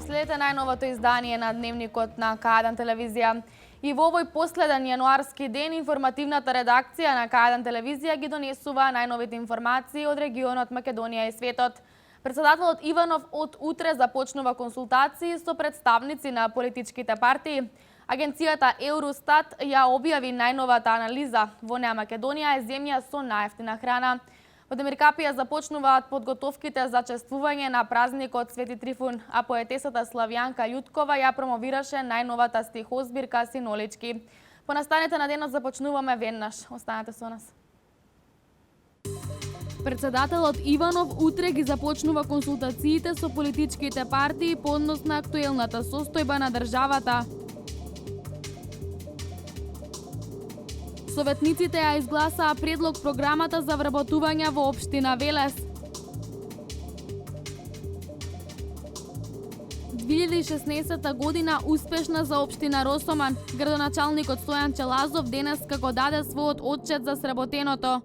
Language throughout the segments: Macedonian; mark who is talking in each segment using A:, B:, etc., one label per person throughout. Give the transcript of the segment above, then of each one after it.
A: Следете најновото издание на Дневникот на К1 телевизија. И во овој последен јануарски ден информативната редакција на К1 телевизија ги донесува најновите информации од регионот Македонија и светот. Председателот Иванов од утре започнува консултации со представници на политичките партии. Агенцијата Евростат ја објави најновата анализа. Во неа Македонија е земја со најевтина храна. Во Демиркапија започнуваат подготовките за чествување на празникот Свети Трифун, а поетесата Славјанка Јуткова ја промовираше најновата стихозбирка Синолички. По настаните на денот започнуваме веднаш. Останете со нас. Председателот Иванов утре ги започнува консултациите со политичките партии по однос на актуелната состојба на државата. Советниците ја изгласаа предлог програмата за вработување во општина Велес. 2016 година успешна за општина Росоман. Градоначалникот Стојан Челазов денес како даде својот отчет за сработеното.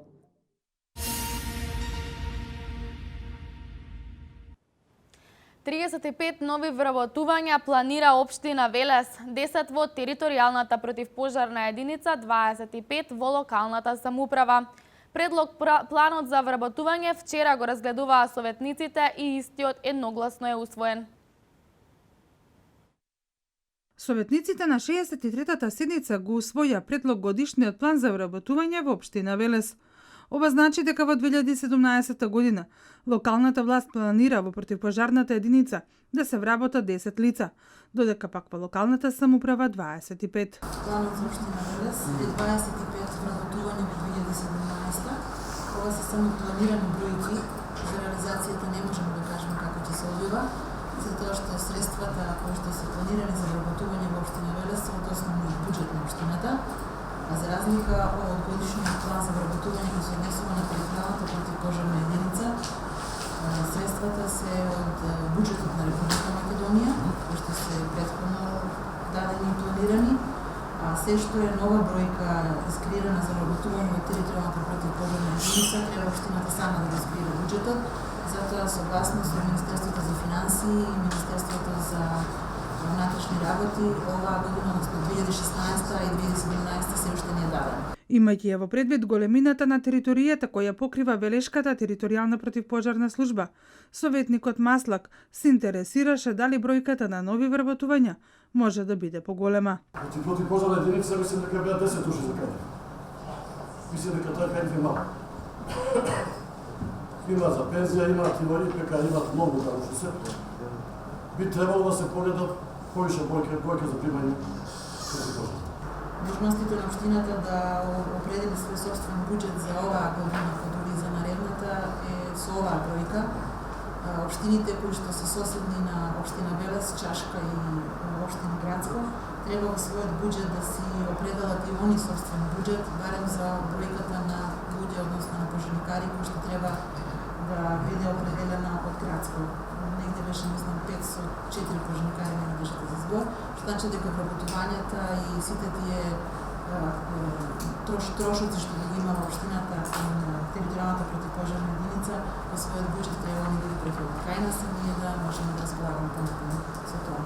A: Триесет нови вработувања планира општина Велес, 10 во територијалната противпожарна единица, 25 во локалната самоуправа. Предлог планот за вработување вчера го разгледуваа советниците и истиот едногласно е усвоен.
B: Советниците на 63-та седница го усвоја предлог годишниот план за вработување во општина Велес. Ова значи дека во 2017 година локалната власт планира во противпожарната единица да се вработат 10 лица, додека пак во локалната самоуправа 25.
C: Планот за општина Велес е 25 вработувања во 2017. Ова се само планирани бројки, за реализацијата не можеме да кажеме како ќе се одвива, затоа што средствата кои што се планирани за вработување во општина Велес се од основниот буџет на општината. А за разлика од годишниот план за вработување кој се однесува на територијалната противпожарна единица, средствата се од буџетот на Република Македонија, кои што се претходно дадени и планирани, а се што е нова бројка искреирана за вработување од територијалната противпожарна единица, треба општината сама да го искреира буџетот, затоа согласно со Министерството за финансии и Министерството за внатрешни работи, оваа година, односно 2016 и 2017 се уште не е даден.
B: Имајќи ја во предвид големината на територијата која покрива Велешката територијална противпожарна служба, советникот Маслак се интересираше дали бројката на нови вработувања може да биде поголема.
D: Противпожарна единица мислам дека беа 10 души за кај. Мислам дека тоа кај е мало. Има за пензија, имаат инвалид, имаат многу да уште се. Би требало да се погледат повише бројка за примање противпожарна.
C: Можностите на општината да определи свој собствен буџет за оваа година, како и за наредната, е со оваа бројка. Општините кои што се соседни на општина Велес, Чашка и општина Градско, треба во својот буџет да си определат и они собствен буџет, барем за бројката на луѓе, односно на пожарникари, кои што треба да биде определена од Градско. Негде беше, мислам, 5 со 4 пожарникари, не држите за збор, што значи дека вработувањата и сите тие трошоци што ги има во општината и на територијалната противпожарна единица, во својот буџет треба да ги префрлат кај нас и ние да можеме да разполагаме понатаму со тоа.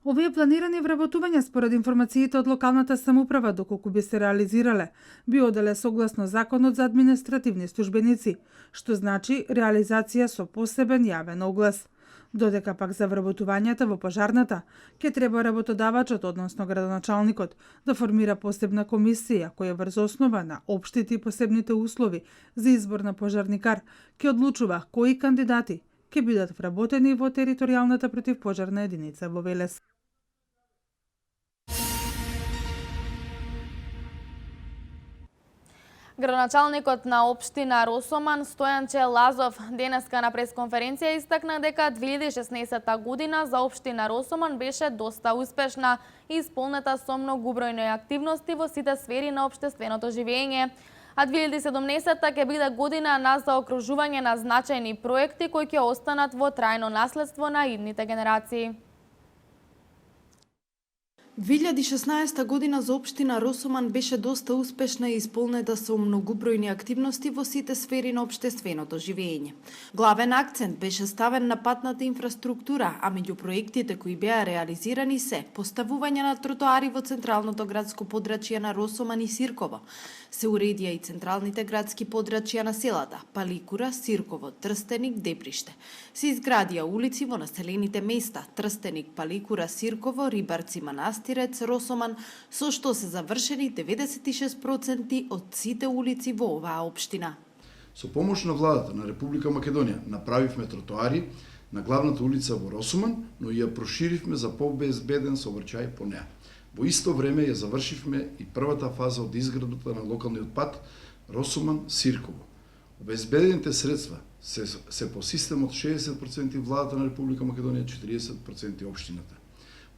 B: Овие планирани вработувања според информациите од локалната самоуправа доколку би се реализирале, би оделе согласно законот за административни службеници, што значи реализација со посебен јавен оглас. Додека пак за вработувањата во пожарната, ќе треба работодавачот, односно градоначалникот, да формира посебна комисија која врз основа на општите и посебните услови за избор на пожарникар ќе одлучува кои кандидати ќе бидат вработени во територијалната противпожарна единица во Велес.
A: Градоначалникот на општина Росоман Стојан Челазов денеска на пресконференција истакна дека 2016 година за општина Росоман беше доста успешна и исполнета со многубројни активности во сите сфери на општественото живење. А 2017 ќе биде година на заокружување на значајни проекти кои ќе останат во трајно наследство на идните генерации.
E: 2016 година за општина Росоман беше доста успешна и исполнета со многобројни активности во сите сфери на општественото живење. Главен акцент беше ставен на патната инфраструктура, а меѓу проектите кои беа реализирани се поставување на тротоари во централното градско подрачје на Росоман и Сирково. Се уредија и централните градски подрачја на селата Паликура, Сирково, Трстеник, Деприште. Се изградија улици во населените места Трстеник, Паликура, Сирково, Рибарци, Манастирец, Росоман, со што се завршени 96% од сите улици во оваа општина.
F: Со помош на владата на Република Македонија направивме тротоари на главната улица во Росоман, но и ја проширивме за побезбеден сообраќај по неа. Во исто време ја завршивме и првата фаза од изградбата на локалниот пат Росоман-Сирково. Обезбедените средства се по системот 60% владата на Република Македонија, 40% општината.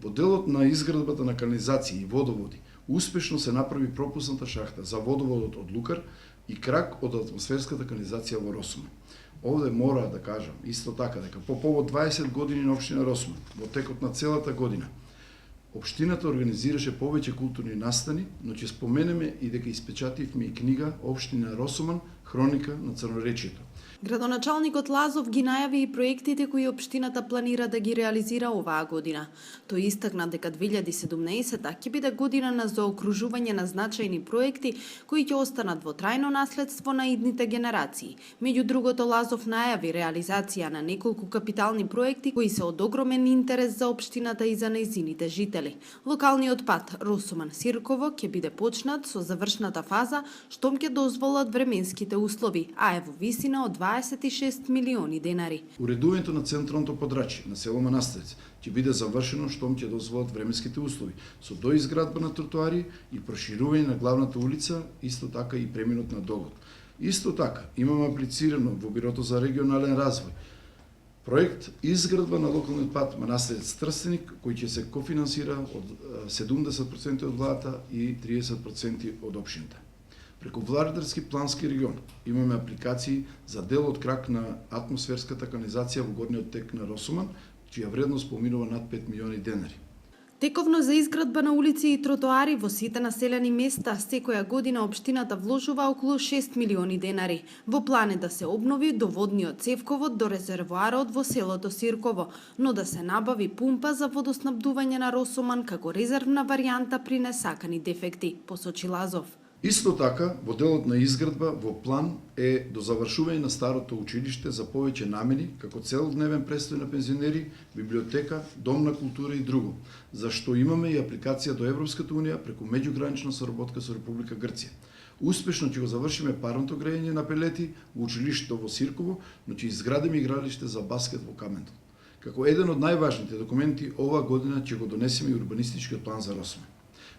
F: Во делот на изградбата на канализации и водоводи, успешно се направи пропусната шахта за водоводот од Лукар и крак од атмосферската канализација во Росоман. Овде мора да кажам исто така дека по повод 20 години на општина Росоман, во текот на целата година, општината организираше повеќе културни настани, но ќе споменеме и дека испечативме и книга Општина Росоман, хроника на Црноречието.
E: Градоначалникот Лазов ги најави и проектите кои општината планира да ги реализира оваа година. Тој истакна дека 2017 ќе биде година на заокружување на значајни проекти кои ќе останат во трајно наследство на идните генерации. Меѓу другото, Лазов најави реализација на неколку капитални проекти кои се од огромен интерес за општината и за нејзините жители. Локалниот пат Росоман-Сирково ќе биде почнат со завршната фаза штом ќе дозволат временските услови, а е во висина од 26 милиони денари.
F: Уредувањето на централното подрачје на село Манастирец ќе биде завршено штом ќе дозволат временските услови, со доизградба на тротоари и проширување на главната улица, исто така и преминот на Догот. Исто така, имаме аплицирано во Бирото за регионален развој проект изградба на локалниот пат Манастирец-Трстеник, кој ќе се кофинансира од 70% од владата и 30% од општината. Преку Владарски плански регион имаме апликации за дел од крак на атмосферската канализација во горниот тек на Росоман, чија вредност поминува над 5 милиони денари.
E: Тековно за изградба на улици и тротоари во сите населени места, секоја година општината вложува околу 6 милиони денари. Во план е да се обнови доводниот цевковод до резервоарот во селото Сирково, но да се набави пумпа за водоснабдување на Росоман како резервна варијанта при несакани дефекти, посочи Лазов.
F: Исто така, во делот на изградба во план е до завршување на старото училиште за повеќе намени, како целодневен престој на пензионери, библиотека, дом на култура и друго, за што имаме и апликација до Европската унија преку меѓугранична соработка со Република Грција. Успешно ќе го завршиме парното грејење на пелети во училиштето во Сирково, но ќе изградиме игралиште за баскет во Камендон. Како еден од најважните документи оваа година ќе го донесеме и урбанистичкиот план за Росоман.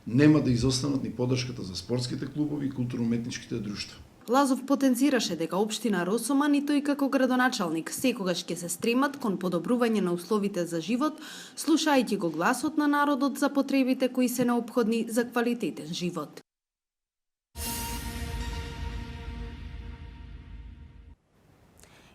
F: Нема да изостанат ни поддршката за спортските клубови и културно-уметничките друштва.
E: Лазов потенцираше дека општина Росоман и тој како градоначалник секогаш ќе се стремат кон подобрување на условите за живот, слушајќи го гласот на народот за потребите кои се неопходни за квалитетен живот.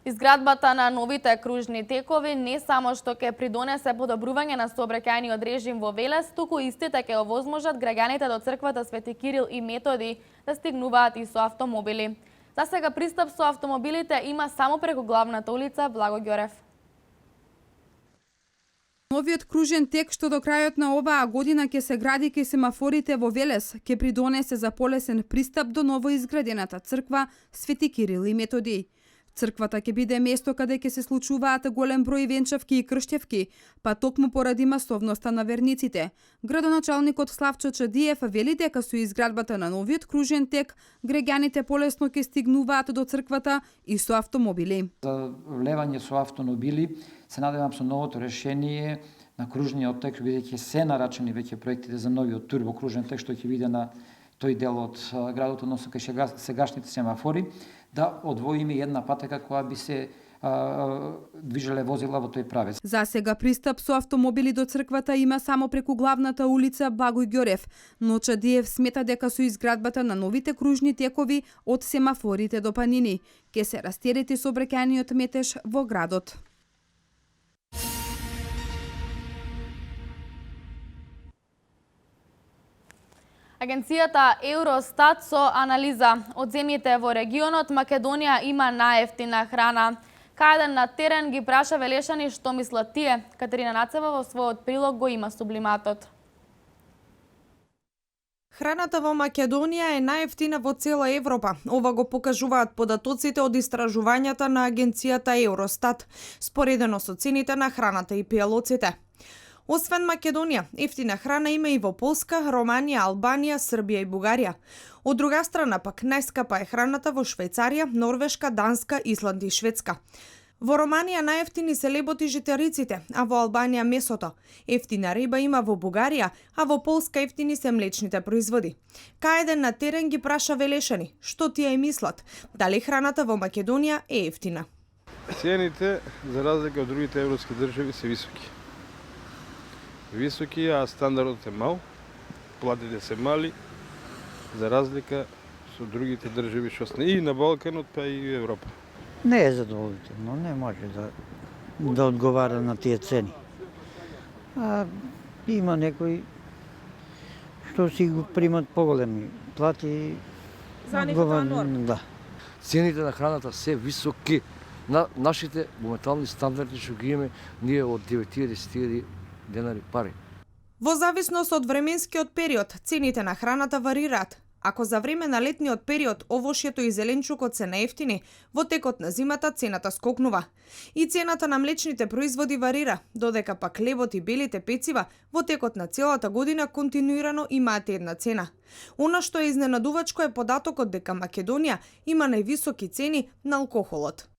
A: Изградбата на новите кружни текови не само што ќе придонесе подобрување на сообраќајниот режим во Велес, туку истите ќе овозможат граѓаните до црквата Свети Кирил и Методи да стигнуваат и со автомобили. За сега пристап со автомобилите има само преку главната улица Благо Ѓорев.
B: Новиот кружен тек што до крајот на оваа година ќе се гради кај семафорите во Велес ќе придонесе за полесен пристап до новоизградената црква Свети Кирил и Методи. Црквата ќе биде место каде ќе се случуваат голем број венчавки и крштевки, па токму поради масовноста на верниците. Градоначалникот Славчо Чадиев вели дека со изградбата на новиот кружен тек, граѓаните полесно ќе стигнуваат до црквата и со автомобили.
G: За влевање со автомобили се надевам со новото решение на кружниот тек, бидејќи се нарачени веќе проектите за новиот турбокружен тек што ќе биде на тој дел од градот, односно кај сегашните семафори, да одвоиме една патека која би се движеле возила во тој правец.
B: За сега пристап со автомобили до црквата има само преку главната улица Благој Ѓорев, но Чадиев смета дека со изградбата на новите кружни текови од семафорите до Панини ќе се растерети сообраќајниот метеж во градот.
A: Агенцијата Евростат со анализа од земјите во регионот Македонија има наевтина храна. Кај на терен ги праша Велешани што мислат тие. Катерина Нацева во својот прилог го има сублиматот.
H: Храната во Македонија е наевтина во цела Европа. Ова го покажуваат податоците од истражувањата на агенцијата Евростат, споредено со цените на храната и пијалоците. Освен Македонија, ефтина храна има и во Полска, Романија, Албанија, Србија и Бугарија. Од друга страна пак најскапа е храната во Швајцарија, Норвешка, Данска, Исланд и Шведска. Во Романија најефтини се лебот и житариците, а во Албанија месото. Ефтина риба има во Бугарија, а во Полска ефтини се млечните производи. Кај на терен ги праша Велешани, што тие мислат, дали храната во Македонија е ефтина.
I: Цените, за разлика од другите европски држави, се високи. Високи, а стандардот е мал, платите се мали, за разлика со другите држави што сме и на Балканот, па и Европа.
J: Не е задоволително, не може да одговара на тие цени. А има некои што си го примат поголеми плати.
H: За нив тоа норма.
J: Да.
K: Цените на храната се високи. На нашите моментални стандарди што ги имаме ние од 9-10 денари пари.
H: Во зависност од временскиот период, цените на храната варираат. Ако за време на летниот период овошјето и зеленчукот се наевтини, во текот на зимата цената скокнува. И цената на млечните производи варира, додека пак лебот и белите пецива во текот на целата година континуирано имаат една цена. Она што е изненадувачко е податокот дека Македонија има највисоки цени на алкохолот.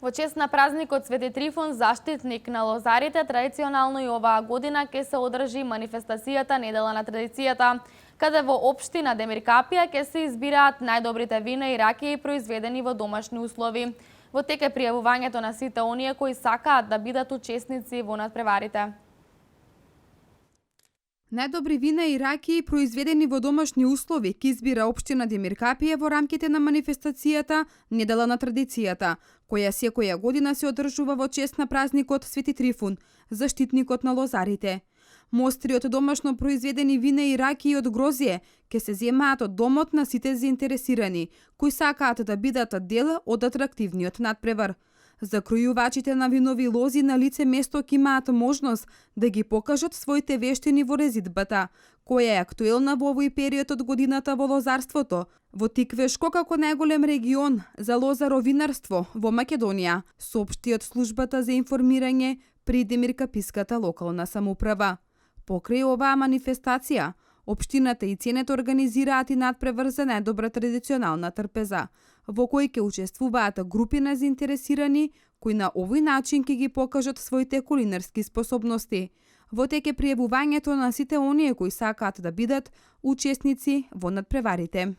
A: Во чест на празникот Свети Трифун, заштитник на лозарите, традиционално и оваа година ќе се одржи манифестацијата Недела на традицијата, каде во општина Демиркапија ќе се избираат најдобрите вина и ракии произведени во домашни услови. Во тек е пријавувањето на сите оние кои сакаат да бидат учесници во надпреварите.
L: Најдобри вина и ракии произведени во домашни услови ќе избира општина Демиркапија во рамките на манифестацијата Недела на традицијата, која секоја година се одржува во чест на празникот Свети Трифун, заштитникот на лозарите. Мостри од домашно произведени вина и ракии од грозје ќе се земаат од домот на сите заинтересирани, кои сакаат да бидат дел од атрактивниот надпревар. Закројувачите на винови лози на лице место ќе имаат можност да ги покажат своите вештини во резидбата, која е актуелна во овој период од годината во лозарството, во Тиквешко како најголем регион за лозаровинарство во Македонија, соопшти од службата за информирање при Демиркаписката локална самоуправа. Покрај оваа манифестација, општината и ценето организираат и надпревар за најдобра традиционална трпеза, во кој ќе учествуваат групи на заинтересирани, кои на овој начин ќе ги покажат своите кулинарски способности. Во тек е пријавувањето на сите оние кои сакаат да бидат учесници во надпреварите.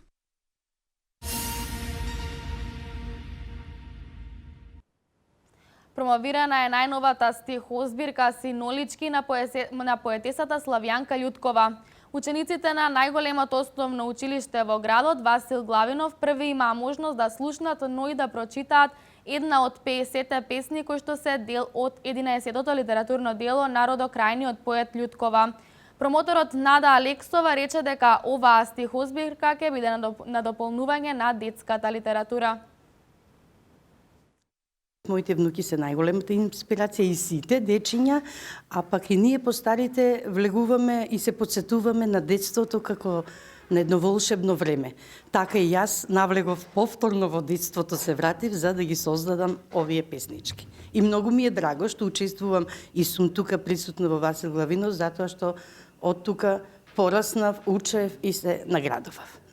A: Промовирана е најновата стихозбирка Синолички на поетесата Славјанка Љуткова. Учениците на најголемото основно училиште во градот Васил Главинов први имаа можност да слушнат, но и да прочитаат една од 50 песни кои што се дел од 11-тото литературно дело Народокрајниот поет Љуткова. Промоторот Нада Алексова рече дека оваа стихозбирка ќе биде надополнување на детската литература.
M: Моите внуки се најголемата инспирација и сите дечиња, а пак и ние постарите влегуваме и се подсетуваме на детството како на едно волшебно време. Така и јас навлегов повторно во детството, се вратив за да ги создадам овие песнички. И многу ми е драго што учествувам и сум тука присутна во Васил Главинов, затоа што од тука пораснав, учев и се наградував.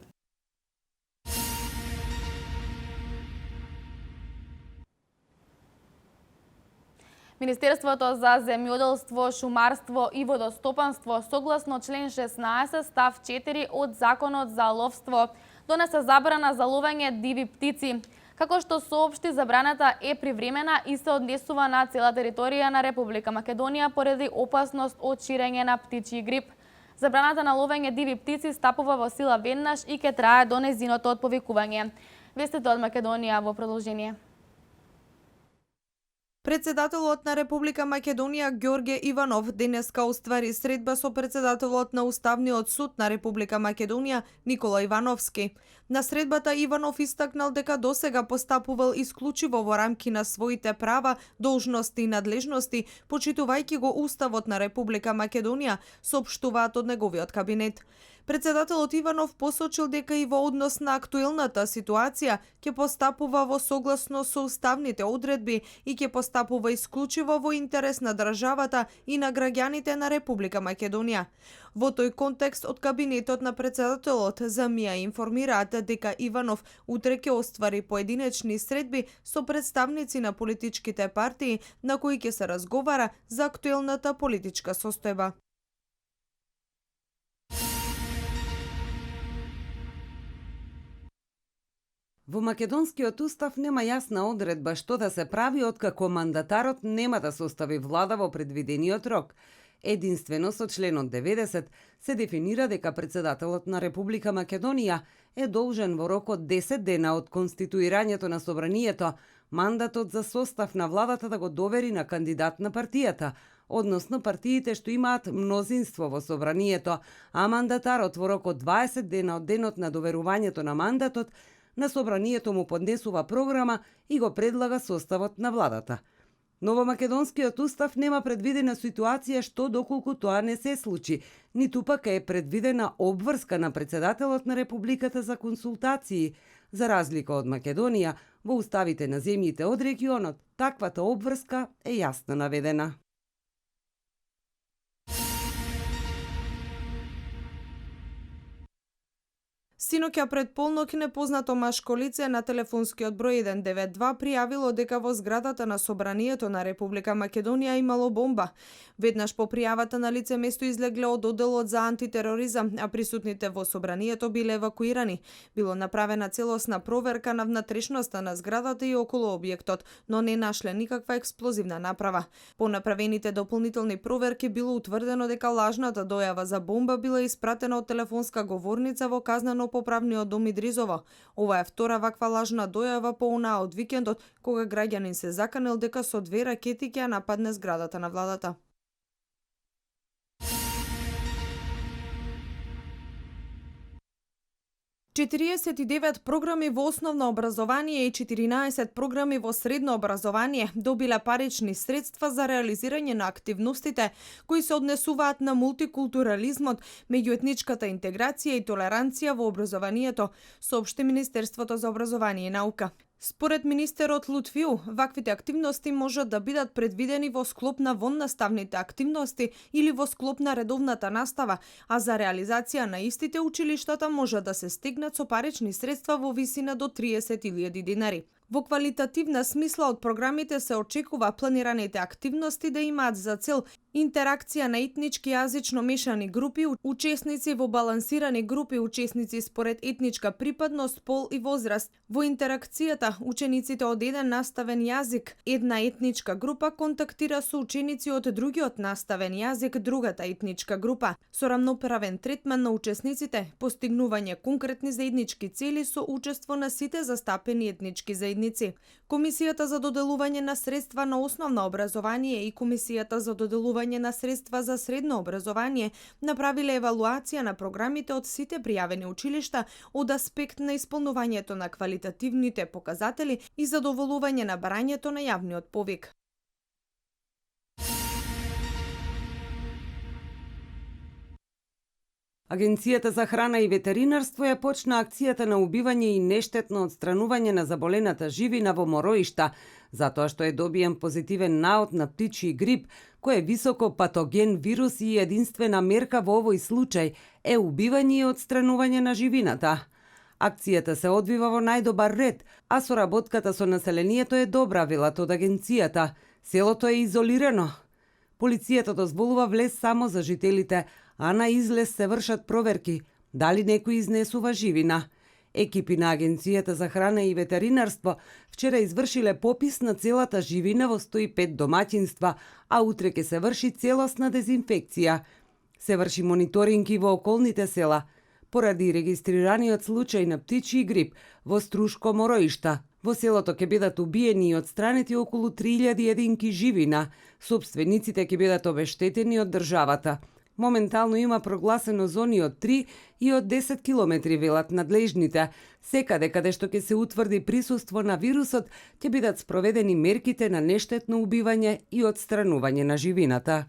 A: Министерството за земјоделство, шумарство и водостопанство согласно член 16 став 4 од Законот за ловство донесе забрана за ловење диви птици. Како што соопшти, забраната е привремена и се однесува на цела територија на Република Македонија поради опасност од ширење на птичји грип. Забраната на ловење диви птици стапува во сила веднаш и ќе трае до нејзиното од повикување. Вестите од Македонија во продолжение.
H: Председателот на Република Македонија Ѓорѓе Иванов денеска оствари средба со председателот на Уставниот суд на Република Македонија Никола Ивановски. На средбата Иванов истакнал дека досега постапувал исклучиво во рамки на своите права, должности и надлежности, почитувајќи го Уставот на Република Македонија, соопштуваат од неговиот кабинет. Председателот Иванов посочил дека и во однос на актуелната ситуација ќе постапува во согласно со уставните одредби и ќе постапува исклучиво во интерес на државата и на граѓаните на Република Македонија. Во тој контекст од кабинетот на председателот за МИА информираат дека Иванов утре ќе оствари поединечни средби со представници на политичките партии на кои ќе се разговара за актуелната политичка состојба.
N: Во македонскиот устав нема јасна одредба што да се прави откако мандатарот нема да состави влада во предвидениот рок. Единствено со членот 90 се дефинира дека председателот на Република Македонија е должен во рок од 10 дена од конституирањето на собранието мандатот за состав на владата да го довери на кандидат на партијата, односно партиите што имаат мнозинство во собранието, а мандатарот во рок од 20 дена од денот на доверувањето на мандатот на собранието му поднесува програма и го предлага составот на владата. Но во македонскиот устав нема предвидена ситуација што доколку тоа не се случи, ниту пак е предвидена обврска на председателот на Републиката за консултации. За разлика од Македонија, во уставите на земјите од регионот, таквата обврска е јасно наведена.
H: Синоќа пред полнок непознато машко лице на телефонскиот број 192 пријавило дека во зградата на собранието на Република Македонија имало бомба. Веднаш по пријавата на лице место излегле од одделот за антитероризам, а присутните во собранието биле евакуирани. Било направена целосна проверка на внатрешноста на зградата и околу објектот, но не нашле никаква експлозивна направа. По направените дополнителни проверки било утврдено дека лажната дојава за бомба била испратена од телефонска говорница во Казнено-поправниот дом Идризово. Ова е втора ваква лажна дојава по онаа од викендот, кога граѓанин се заканел дека со 2 ракети ќе нападне зградата на владата. Четириесет и 9 програми во основно образование и 14 програми во средно образование добиле парични средства за реализирање на активностите кои се однесуваат на мултикултурализмот, меѓуетничката интеграција и толеранција во образованието, соопшти Министерството за образование и наука. Според министерот Лутфиу, ваквите активности можат да бидат предвидени во склоп на воннаставните активности или во склоп на редовната настава, а за реализација на истите училиштата може да се стегнат со парични средства во висина до 30.000 динари. Во квалитативна смисла од програмите се очекува планираните активности да имаат за цел интеракција на етнички јазично мешани групи, учесници во балансирани групи, учесници според етничка припадност, пол и возраст. Во интеракцијата, учениците од еден наставен јазик, една етничка група контактира со ученици од другиот наставен јазик, другата етничка група, со рамноправен третман на учесниците, постигнување конкретни заеднички цели со учество на сите застапени етнички заедници. Комисијата за доделување на средства на основно образование и Комисијата за доделување на средства за средно образование направиле евалуација на програмите од сите пријавени училишта од аспект на исполнувањето на квалитативните показатели и задоволување на барањето на јавниот повик.
N: Агенцијата за храна и ветеринарство ја почна акцијата на убивање и нештетно отстранување на заболената живина во мороишта, затоа што е добиен позитивен наод на птичји грип, кој е високо патоген вирус и единствена мерка во овој случај е убивање и отстранување на живината. Акцијата се одвива во најдобар ред, а соработката со населението е добра, велат од агенцијата. Селото е изолирано. Полицијата дозволува влез само за жителите, а на излез се вршат проверки дали некој изнесува живина. Екипи на Агенцијата за храна и ветеринарство вчера извршиле попис на целата живина во 105 домаќинства, а утре ќе се врши целосна дезинфекција. Се врши мониторинг и во околните села, поради регистрираниот случај на птичји грип во Струшко Мороишта, Во селото ќе бидат убиени и отстранети околу 3000 единки живина. Собствениците ќе бидат обештетени од државата. Моментално има прогласено зони од 3 и од 10 километри, велат надлежните. Секаде каде што ќе се утврди присуство на вирусот, ќе бидат спроведени мерките на нештетно убивање и отстранување на живината.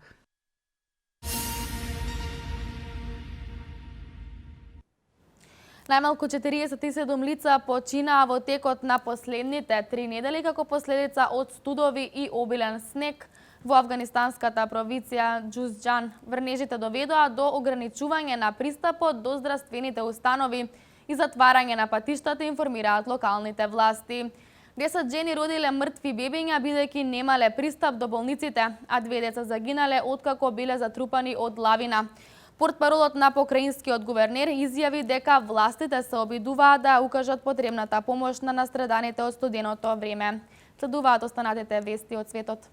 A: Најмалку 47 лица починаа во текот на последните 3 недели како последица од студови и обилен снег во афганистанската провинција Џузџан. Врнежите доведоа до ограничување на пристапот до здравствените установи и затварање на патиштата, информираат локалните власти. 10 жени родиле мртви бебиња бидејќи немале пристап до болниците, а 2 деца загинале откако биле затрупани од лавина. Портпаролот на покраинскиот гувернер изјави дека властите се обидуваат да укажат потребната помош на настраданите од студеното време. Следуваат останатите вести од светот.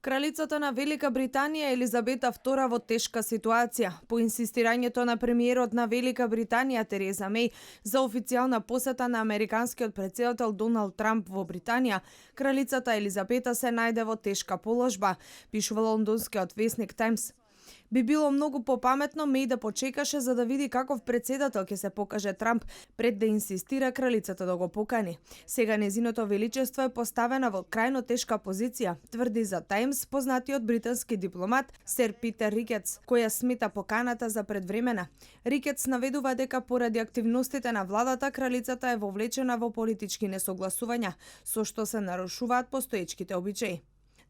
H: Кралицата на Велика Британија Елизабета II во тешка ситуација. По инсистирањето на премиерот на Велика Британија Тереза Меј за официјална посета на американскиот претседател Доналд Трамп во Британија, кралицата Елизабета се најде во тешка положба, пишува лондонскиот весник Таймс. Би било многу попаметно Меј да почекаше за да види каков претседател ќе се покаже Трамп пред да инсистира кралицата да го покани. Сега незиното величество е поставена во крајно тешка позиција, тврди за Таймс познатиот британски дипломат Сер Питер Рикетс, која смета поканата за предвремена. Рикетс наведува дека поради активностите на владата кралицата е вовлечена во политички несогласувања, со што се нарушуваат постоечките обичаи.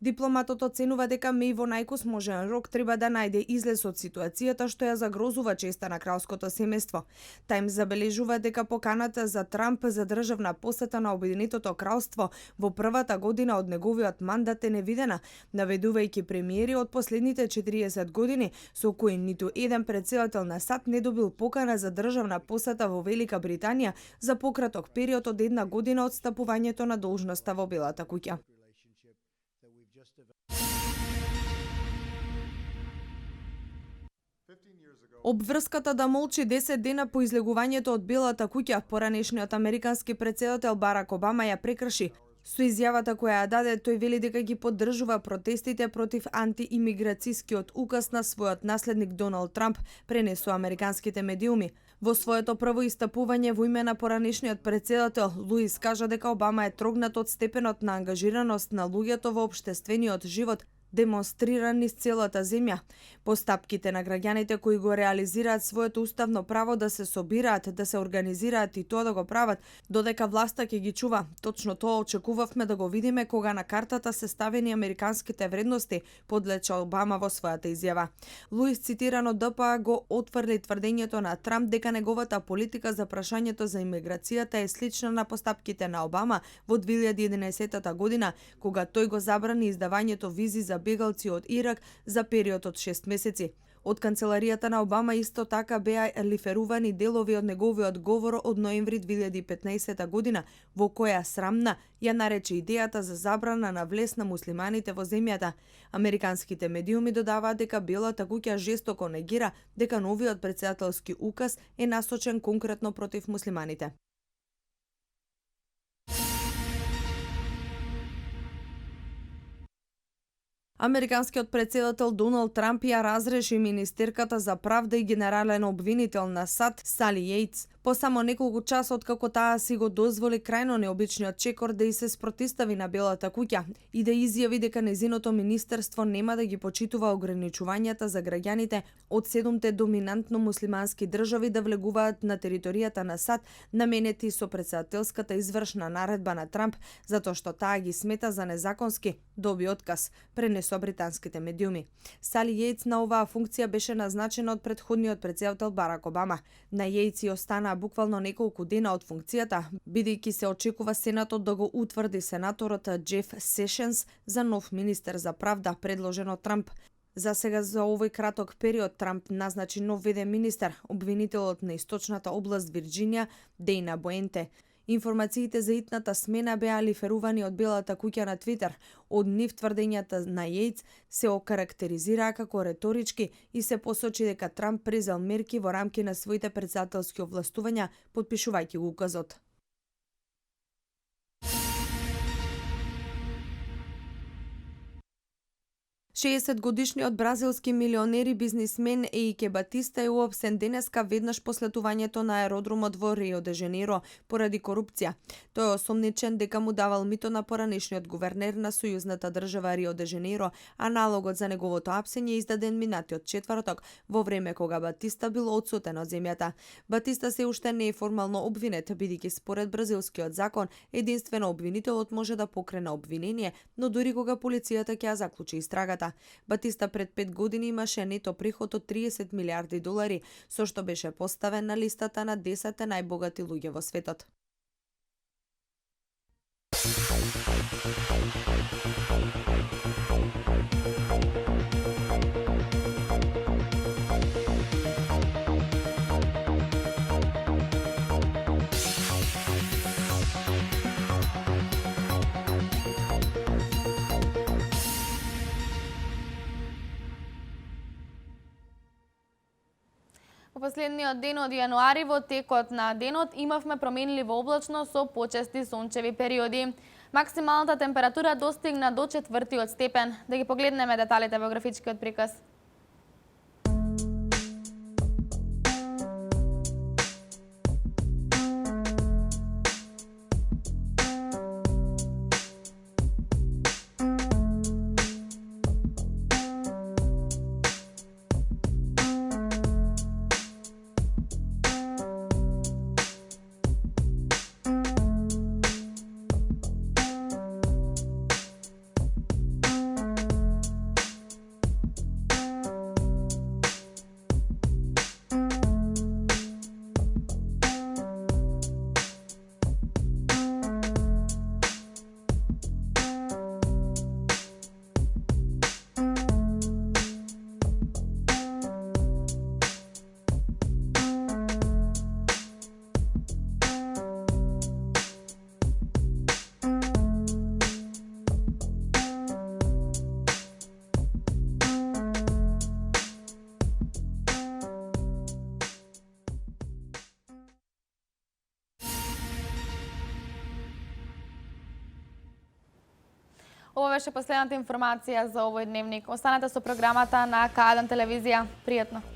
H: Дипломатот оценува дека Меј во најкосможен рок треба да најде излез од ситуацијата што ја загрозува честа на кралското семејство. Таймс забележува дека поканата за Трамп за државна посета на Обединетото кралство во првата година од неговиот мандат е невидена, наведувајќи премиери од последните 40 години со кои ниту еден претседател на САД не добил покана за државна посета во Велика Британија за пократок период од 1 година од стапувањето на должноста во Белата куќа. Обврската да молчи 10 дена по излегувањето од Белата куќа, поранешниот американски претседател Барак Обама ја прекрши. Со изјавата која ја даде, тој вели дека ги поддржува протестите против антиимиграцијскиот указ на својот наследник Доналд Трамп, пренесу американските медиуми. Во своето прво истапување во име на поранешниот претседател, Луис кажа дека Обама е трогнат од степенот на ангажираност на луѓето во општествениот живот, демонстриран низ целата земја. Постапките на граѓаните кои го реализираат своето уставно право да се собираат, да се организираат и тоа да го прават, додека власта ќе ги чува. Точно тоа очекувавме да го видиме кога на картата се ставени американските вредности, подлече Обама во својата изјава. Луис, цитиран од ДПА, го отврли тврдењето на Трамп дека неговата политика за прашањето за имиграцијата е слична на постапките на Обама во 2011 година, кога тој го забрани издавањето визи за бегалци од Ирак за период од 6 месеци. Од канцеларијата на Обама исто така беа лиферувани делови од неговиот говор од ноември 2015 година, во која срамна ја нарече идејата за забрана на влез на муслиманите во земјата. Американските медиуми додаваат дека Белата куќа жестоко негира дека новиот претседателски указ е насочен конкретно против муслиманите. Американскиот претседател Доналд Трамп ја разреши министерката за правда и генерален обвинител на САД Сали Јејц по само неколку часа од како таа си го дозволи крајно необичниот чекор да и се спротистави на Белата куќа и да изјави дека незиното министерство нема да ги почитува ограничувањата за граѓаните од 7 доминантно муслимански држави да влегуваат на територијата на САД, наменети со претседателската извршна наредба на Трамп, затоа што таа ги смета за незаконски, доби отказ, пренесо британските медиуми. Сали Јејц на оваа функција беше назначена од претходниот претседател Барак Обама. На Јејц остана буквално неколку дена од функцијата, бидејќи се очекува Сенатот да го утврди сенаторот Џеф Сешенс за нов министер за правда, предложен од Трамп. За сега за овој краток период Трамп назначи нов веден министер, обвинителот на источната област Вирџинија Дејна Боенте. Информациите за итната смена беа лиферувани од Белата куќа на Твитер. Од нив тврдењата на Јејц се окарактеризираа како реторички и се посочи дека Трамп презел мерки во рамки на своите претседателски овластувања, потпишувајќи указот. 60-годишниот бразилски милионер и бизнисмен Еике Батиста е уапсен денеска веднаш по слетувањето на аеродромот во Рио де Жанеиро поради корупција. Тој е осомничен дека му давал мито на поранешниот гувернер на сојузната држава Рио де Жанеиро, а налогот за неговото апсење е издаден минатиот четврток, во време кога Батиста бил отсутен од земјата. Батиста се уште не е формално обвинет, бидејќи според бразилскиот закон единствено обвинителот може да покрене обвинение, но дури кога полицијата ќе ја заклучи истрагата. Батиста пред 5 години имаше нето приход од 30 милиарди долари, со што беше поставен на листата на 10 најбогати луѓе во светот.
A: Во последниот ден од јануари во текот на денот имавме променливо облачно со почести сончеви периоди. Максималната температура достигна до 4 степен. Да ги погледнеме деталите во графичкиот приказ. Ова беше последната информација за овој дневник. Останете со програмата на К1 телевизија. Пријатно!